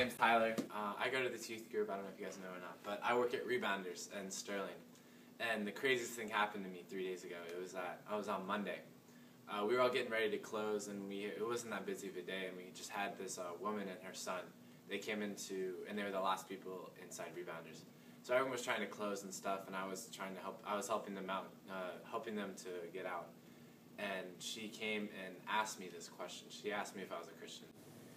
name's Tyler. I go to this youth group, I don't know if you guys know or not, but I work at Rebounders in Sterling. And the craziest thing happened to me 3 days ago. It was that I was on Monday. We were all getting ready to close, and it wasn't that busy of a day, and we just had this woman and her son. They came into, and they were the last people inside Rebounders. So everyone was trying to close and stuff, and I was trying to help. I was helping them out, helping them to get out. And she came and asked me this question. She asked me if I was a Christian.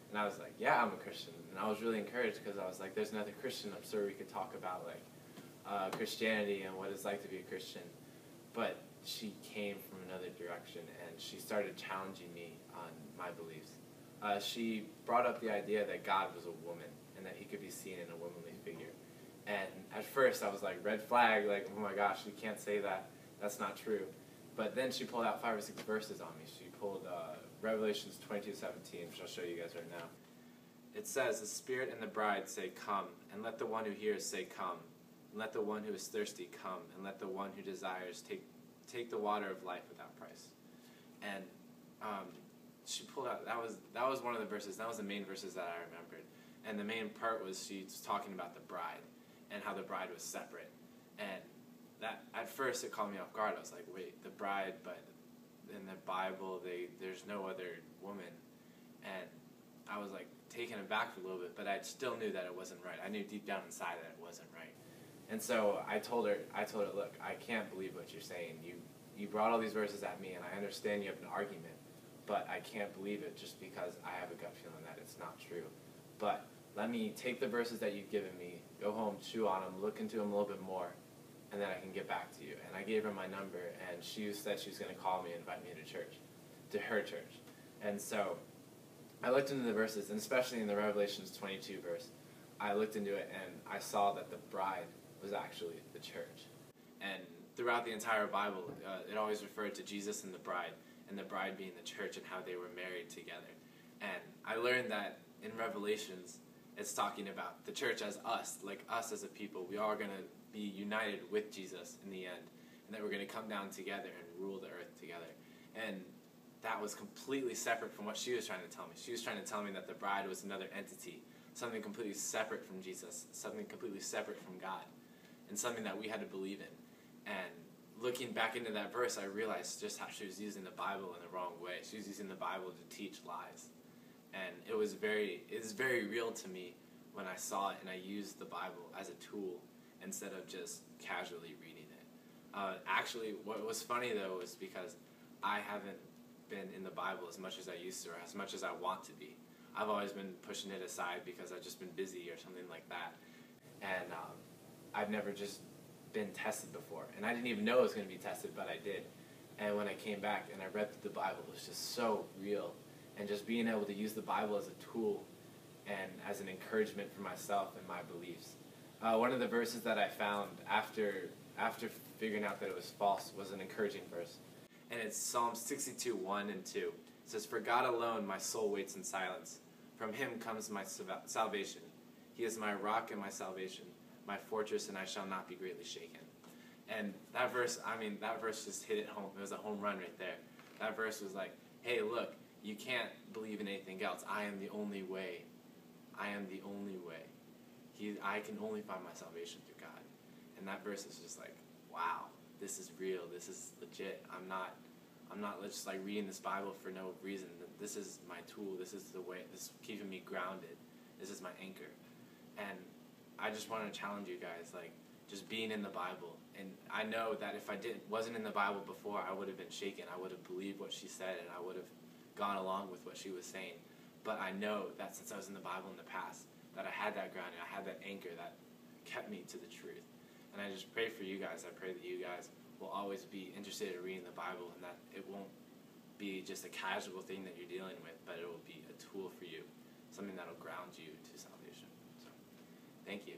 And I was like, yeah, I'm a Christian. And I was really encouraged because I was like, there's another Christian. I'm sure we could talk about like Christianity and what it's like to be a Christian. But she came from another direction, and she started challenging me on my beliefs. She brought up the idea that God was a woman and that he could be seen in a womanly figure. And at first I was like, red flag, like, oh my gosh, you can't say that. That's not true. But then she pulled out 5 or 6 verses on me. She pulled Revelations 20:17, which I'll show you guys right now. It says, the Spirit and the bride say, come, and let the one who hears say, come. And let the one who is thirsty come, and let the one who desires take the water of life without price. And she pulled out, that was one of the verses, that was the main verses that I remembered. And the main part was she was talking about the bride, and how the bride was separate. And that, at first it caught me off guard. I was like, wait, the bride, but in the Bible there's no other woman. And I was like taken aback for a little bit, but I still knew that it wasn't right. I knew deep down inside that it wasn't right. And so I told her, look, I can't believe what you're saying. You brought all these verses at me, and I understand you have an argument, but I can't believe it just because I have a gut feeling that it's not true. But let me take the verses that you've given me, go home, chew on them, look into them a little bit more, and then I can get back to you. And I gave her my number, and she said she was going to call me and invite me to church, to her church. And so I looked into the verses, and especially in the Revelations 22 verse, I looked into it, and I saw that the bride was actually the church. And throughout the entire Bible, it always referred to Jesus and the bride being the church and how they were married together. And I learned that in Revelations, it's talking about the church as us, like us as a people. We all are going to be united with Jesus in the end, and that we're going to come down together and rule the earth together. And that was completely separate from what she was trying to tell me. She was trying to tell me that the bride was another entity, something completely separate from Jesus, something completely separate from God, and something that we had to believe in. And looking back into that verse, I realized just how she was using the Bible in the wrong way. She was using the Bible to teach lies. And it was very real to me when I saw it, and I used the Bible as a tool instead of just casually reading it. Actually, what was funny though was because I haven't been in the Bible as much as I used to, or as much as I want to be. I've always been pushing it aside because I've just been busy or something like that. And I've never just been tested before. And I didn't even know it was going to be tested, but I did. And when I came back and I read through the Bible, it was just so real. And just being able to use the Bible as a tool and as an encouragement for myself and my beliefs. One of the verses that I found after figuring out that it was false was an encouraging verse. And it's Psalm 62:1 and 2. It says, for God alone my soul waits in silence. From him comes my salvation. He is my rock and my salvation, my fortress, and I shall not be greatly shaken. And that verse, that verse just hit it home. It was a home run right there. That verse was like, hey, look, you can't believe in anything else. I am the only way. I am the only way. I can only find my salvation through God. And that verse is just like, wow, this is real. This is legit. I'm not just like reading this Bible for no reason. This is my tool. This is the way. This is keeping me grounded. This is my anchor. And I just want to challenge you guys, like, just being in the Bible. And I know that if I wasn't in the Bible before, I would have been shaken. I would have believed what she said, and I would have gone along with what she was saying. But I know that since I was in the Bible in the past, that I had that grounding, I had that anchor that kept me to the truth. And I just pray for you guys. I pray that you guys will always be interested in reading the Bible, and that it won't be just a casual thing that you're dealing with, but it will be a tool for you, something that will ground you to salvation. So, thank you.